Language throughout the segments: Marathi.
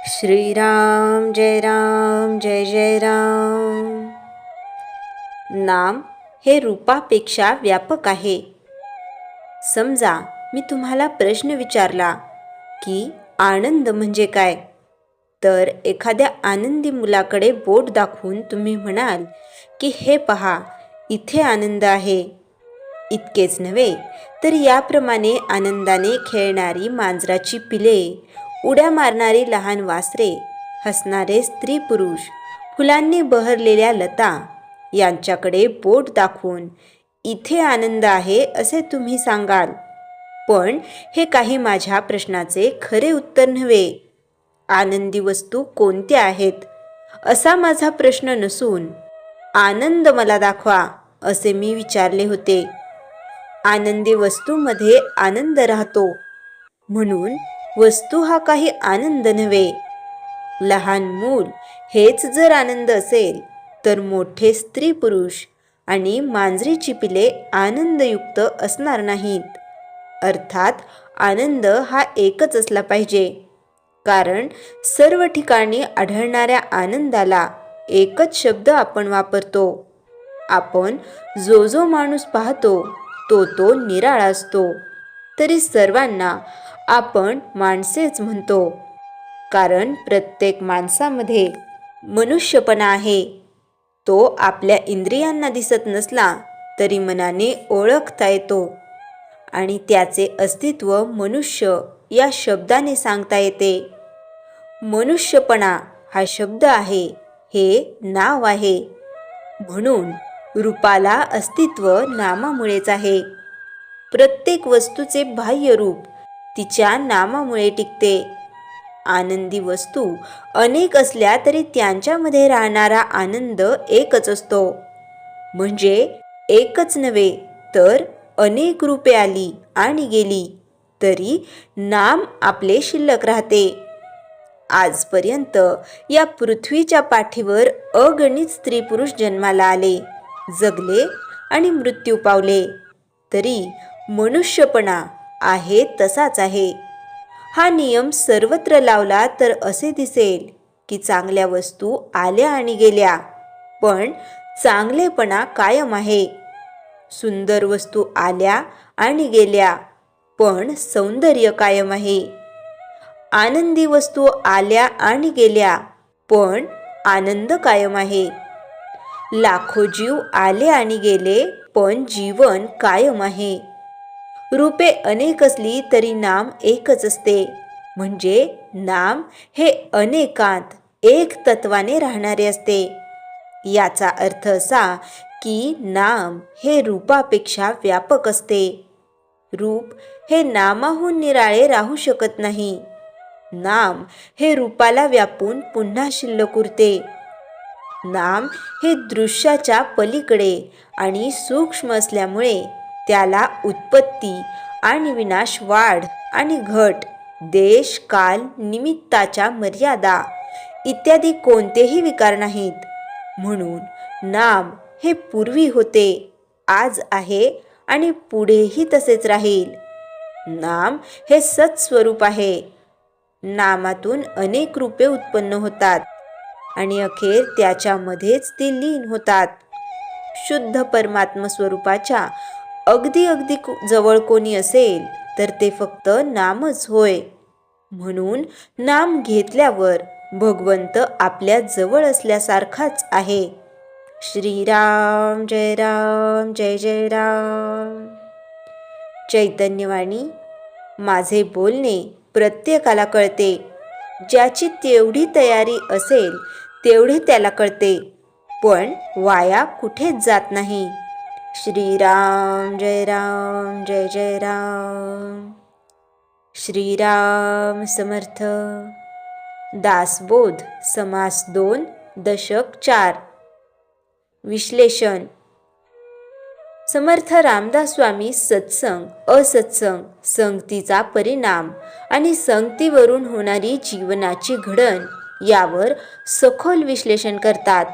श्रीराम जय जय राम। नाम हे रूपापेक्षा व्यापक आहे। समजा मी तुम्हाला प्रश्न विचारला की आनंद म्हणजे काय, तर एखाद्या आनंदी मुलाकडे बोट दाखवून तुम्ही म्हणाल की हे पहा, इथे आनंद आहे। इतकेच नव्हे तर याप्रमाणे आनंदाने खेळणारी मांजराची पिले, उड्या मारणारी लहान वासरे, हसणारे स्त्री पुरुष, फुलांनी बहरलेल्या लता यांच्याकडे बोट दाखवून इथे आनंद आहे असे तुम्ही सांगाल। पण हे काही माझ्या प्रश्नाचे खरे उत्तर नव्हे। आनंदी वस्तू कोणत्या आहेत असा माझा प्रश्न नसून आनंद मला दाखवा असे मी विचारले होते। आनंदी वस्तूमध्ये आनंद राहतो, म्हणून वस्तू हा काही आनंद नव्हे। लहान मूल हेच जर आनंद असेल तर मोठे स्त्री पुरुष आणि मांजरीची पिले आनंदयुक्त असणार नाहीत। अर्थात आनंद हा एकच असला पाहिजे, कारण सर्व ठिकाणी आढळणाऱ्या आनंदाला एकच शब्द आपण वापरतो। आपण जो माणूस पाहतो तो निराळा असतो, तरी सर्वांना आपण माणसेच म्हणतो, कारण प्रत्येक माणसामध्ये मनुष्यपणा आहे। तो आपल्या इंद्रियांना दिसत नसला तरी मनाने ओळखता येतो आणि त्याचे अस्तित्व मनुष्य या शब्दाने सांगता येते। मनुष्यपणा हा शब्द आहे, हे नाव आहे, म्हणून रूपाला अस्तित्व नामामुळेच आहे। प्रत्येक वस्तूचे बाह्य रूप तिच्या नामामुळे टिकते। आनंदी वस्तू अनेक असल्या तरी त्यांच्यामध्ये राहणारा आनंद एकच असतो। म्हणजे एकच नव्हे तर अनेक रूपे आली आणि गेली तरी नाम आपले शिल्लक राहते। आजपर्यंत या पृथ्वीच्या पाठीवर अगणित स्त्री पुरुष जन्माला आले, जगले आणि मृत्यू पावले, तरी मनुष्यपणा आहे तसाच आहे। हा नियम सर्वत्र लावला तर असे दिसेल की चांगल्या वस्तू आल्या आणि गेल्या, पण चांगलेपणा कायम आहे। सुंदर वस्तू आल्या आणि गेल्या, पण सौंदर्य कायम आहे। आनंदी वस्तू आल्या आणि गेल्या, पण आनंद कायम आहे। लाखो जीव आले आणि गेले, पण जीवन कायम आहे। रूपे अनेक असली तरी नाम एकच असते, म्हणजे नाम हे अनेकांत एक तत्वाने राहणारे असते। याचा अर्थ असा की नाम हे रूपापेक्षा व्यापक असते। रूप हे नामाहून निराळे राहू शकत नाही। नाम हे रूपाला व्यापून पुन्हा शिल्लक उरते। नाम हे दृश्याच्या पलीकडे आणि सूक्ष्म असल्यामुळे त्याला उत्पत्ती आणि विनाश, वाढ आणि घट, देश काल, निमित्ताच्या मर्यादा इत्यादी कोणतेही विकार नाहीत। म्हणून नाम हे पूर्वी होते, आज आहे आणि पुढेही तसेच राहील। नाम हे सत्स्वरूप आहे। नामातून अनेक रूपे उत्पन्न होतात आणि अखेर त्याच्यामध्येच ती लीन होतात। शुद्ध परमात्म स्वरूपाच्या अगदी जवळ कोणी असेल तर ते फक्त नामच होय। म्हणून नाम घेतल्यावर भगवंत आपल्या जवळ असल्यासारखाच आहे। श्रीराम जय जय राम। चैतन्यवाणी माझे बोलणे प्रत्येकाला कळते। ज्याची तेवढी तयारी असेल तेवढे त्याला कळते, पण वाया कुठेच जात नाही। श्रीराम जय जय राम। श्रीराम समर्थ। दासबोध समास 2 दशक 4। विश्लेषण। समर्थ रामदास स्वामी सत्संग, असत्संग, संगतीचा परिणाम आणि संगतीवरून होणारी जीवनाची घडण यावर सखोल विश्लेषण करतात।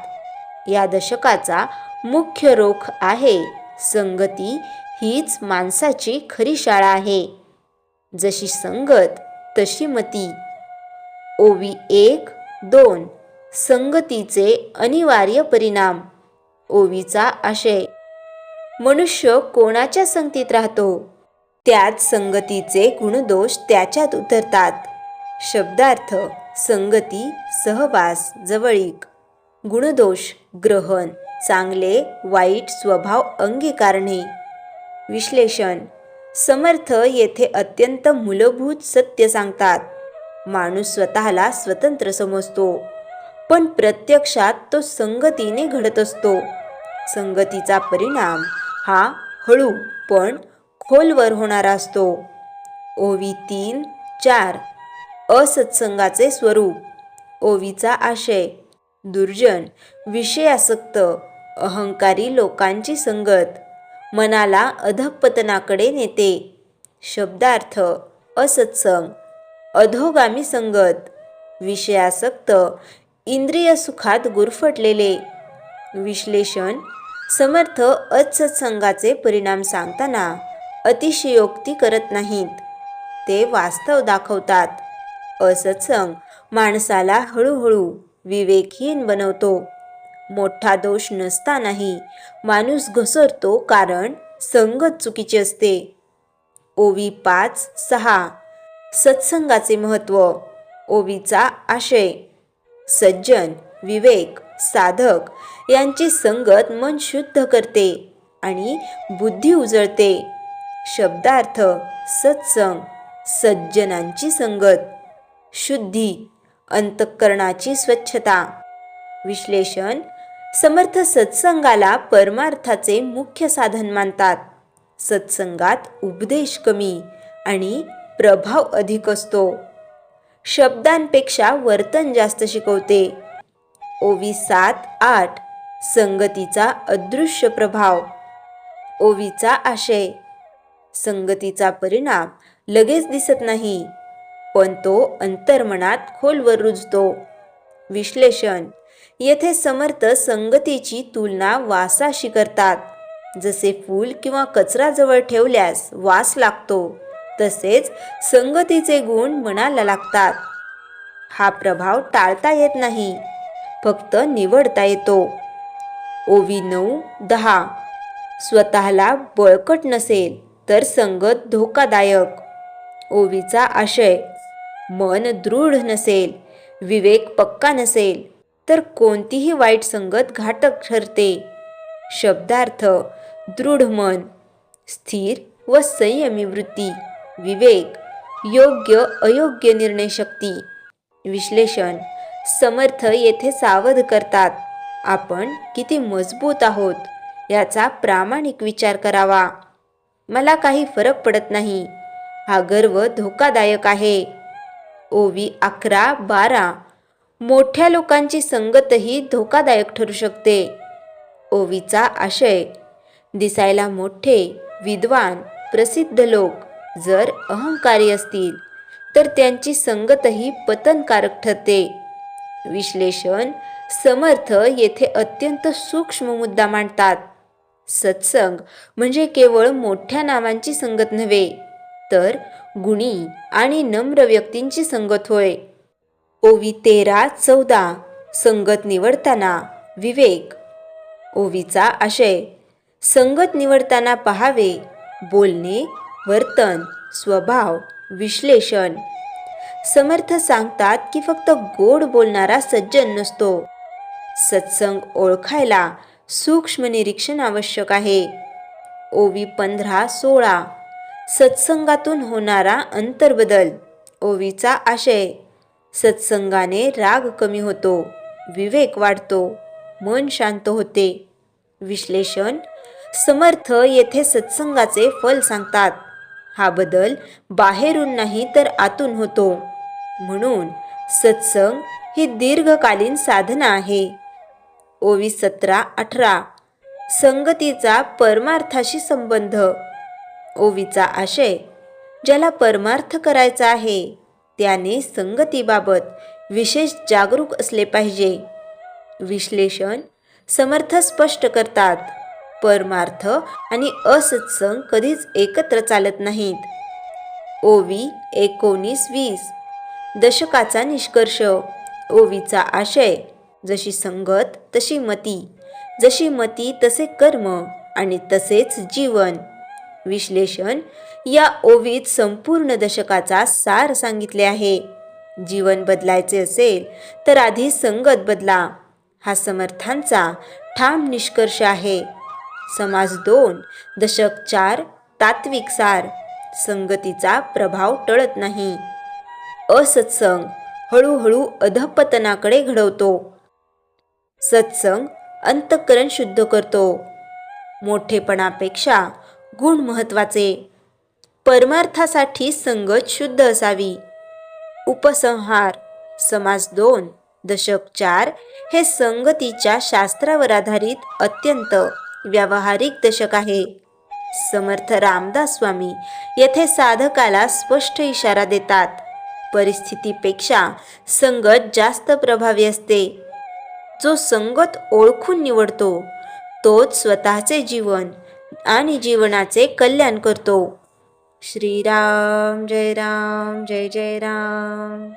या दशकाचा मुख्य रोख आहे संगती हीच माणसाची खरी शाळा आहे। जशी संगत तशी मती। ओवी 1-2 संगतीचे अनिवार्य परिणाम. ओवीचा आशय, मनुष्य कोणाच्या संगतीत राहतो त्यात संगतीचे गुणदोष त्याच्यात उतरतात. शब्दार्थ, संगती, सहवास, जवळीक. गुणदोष, ग्रहण, चांगले वाईट स्वभाव अंगीकारणे. विश्लेषण, समर्थ येथे अत्यंत मूलभूत सत्य सांगतात. माणूस स्वतःला स्वतंत्र समजतो, पण प्रत्यक्षात तो संगतीने घडत असतो. संगतीचा परिणाम हा हळू पण खोलवर होणारा असतो. ओवी 3-4 असत्संगाचे स्वरूप. ओवीचा आशय, दुर्जन, विषयासक्त, अहंकारी लोकांची संगत मनाला अधःपतनाकडे नेते. शब्दार्थ, असत्संग, अधोगामी संगत, विषयासक्त, इंद्रिय सुखात गुरफटलेले. विश्लेषण, समर्थ असत्संगाचे परिणाम सांगताना अतिशयोक्ती करत नाहीत, ते वास्तव दाखवतात. असत्संग माणसाला हळूहळू विवेकहीन बनवतो. मोठा दोष नसतानाही माणूस घसरतो कारण संगत चुकीची असते. ओवी 5-6 सत्संगाचे महत्त्व. ओवीचा आशय, सज्जन, विवेक, साधक यांची संगत मन शुद्ध करते आणि बुद्धी उजळते. शब्दार्थ, सत्संग, सज्जनांची संगत, शुद्धी, अंतःकरणाची स्वच्छता. विश्लेषण, समर्थ सत्संगाला परमार्थाचे मुख्य साधन मानतात. सत्संगात उपदेश कमी आणि प्रभाव अधिक असतो. शब्दांपेक्षा वर्तन जास्त शिकवते. ओवी 7-8 संगतीचा अदृश्य प्रभाव. ओवीचा आशय, संगतीचा परिणाम लगेच दिसत नाही, पण तो अंतर्मनात खोलवर रुजतो. विश्लेषण, येथे समर्थ संगतीची तुलना वासाशी करतात. जसे फूल किंवा कचरा जवळ ठेवल्यास वास लागतो, तसेच संगतीचे गुण मनाला लागतात. हा प्रभाव टाळता येत नाही, फक्त निवडता येतो. ओवी 9-10 स्वतःला बळकट नसेल तर संगत धोकादायक. ओवीचा आशय, मन दृढ नसेल, विवेक पक्का नसेल तर कोणतीही वाईट संगत घातक ठरते. शब्दार्थ, दृढ मन, स्थिर व संयमी वृत्ती, विवेक, योग्य अयोग्य निर्णय शक्ती. विश्लेषण, समर्थ येथे सावध करतात. आपण किती मजबूत आहोत याचा प्रामाणिक विचार करावा. मला काही फरक पडत नाही, हा गर्व धोकादायक आहे. ओवी 11-12 मोठ्या लोकांची संगतही धोकादायक ठरू शकते. ओवीचा आशय, दिसायला मोठे, विद्वान, प्रसिद्ध लोक जर अहंकारी असतील तर त्यांची संगतही पतनकारक ठरते. विश्लेषण, समर्थ येथे अत्यंत सूक्ष्म मुद्दा मांडतात. सत्संग म्हणजे केवळ मोठ्या नावांची संगत नव्हे, तर गुणी आणि नम्र व्यक्तींची संगत होय. ओवी 13-14 संगत निवडताना विवेक. ओवीचा आशय, संगत निवडताना पहावे बोलणे, वर्तन, स्वभाव. विश्लेषण, समर्थ सांगतात की फक्त गोड बोलणारा सज्जन नसतो. सत्संग ओळखायला सूक्ष्म निरीक्षण आवश्यक आहे. ओवी 15-16 सत्संगातून होणारा अंतर्बदल. ओवीचा आशय, सत्संगाने राग कमी होतो, विवेक वाढतो, मन शांत होते. विश्लेषण, समर्थ येथे सत्संगाचे फल सांगतात. हा बदल बाहेरून नाही तर आतून होतो. म्हणून सत्संग ही दीर्घकालीन साधना आहे. ओवी 17-18 संगतीचा परमार्थाशी संबंध. ओवीचा आशय, ज्याला परमार्थ करायचा आहे त्याने संगतीबाबत विशेष जागरूक असले पाहिजे. विश्लेषण, समर्थ स्पष्ट करतात, परमार्थ आणि असत्संग कधीच एकत्र चालत नाहीत. ओवी 19-20 दशकाचा निष्कर्ष. ओवीचा आशय. जशी संगत तशी मती, जशी मती तसे कर्म आणि तसेच जीवन. विश्लेषण. या ओवीत संपूर्ण दशकाचा सार सांगितले आहे. जीवन बदलायचे असेल तर आधी संगत बदला, हा समर्थांचा ठाम निष्कर्ष आहे. समाज 2, दशक 4, तात्विक सार. संगतीचा प्रभाव टळत नाही. असत्संग हळूहळू अधःपतनाकडे घडवतो. सत्संग अंतःकरण शुद्ध करतो. मोठेपणापेक्षा गुण महत्वाचे. परमार्थासाठी संगत शुद्ध असावी. उपसंहार. समाज 2, दशक 4 हे संगतीच्या शास्त्रावर आधारित अत्यंत व्यावहारिक दशक आहे. समर्थ रामदास स्वामी येथे साधकाला स्पष्ट इशारा देतात. परिस्थितीपेक्षा संगत जास्त प्रभावी असते. जो संगत ओळखून निवडतो तोच स्वतःचे जीवन आणि जीवनाचे कल्याण करतो. श्रीराम जय राम जय जय राम.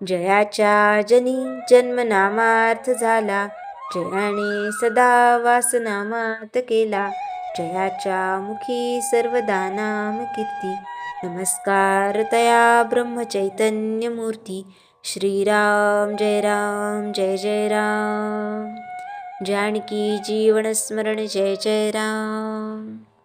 जयाच्या जनी जन्मनामार्थ झाला, जयाने सदा वासनामार्थ केला. जयाच्या मुखी सर्वदा नाम कीर्ती, नमस्कार तया ब्रह्मचैतन्य मूर्ती. श्रीराम जय जय राम. जानकी जीवन स्मरण जय जय राम.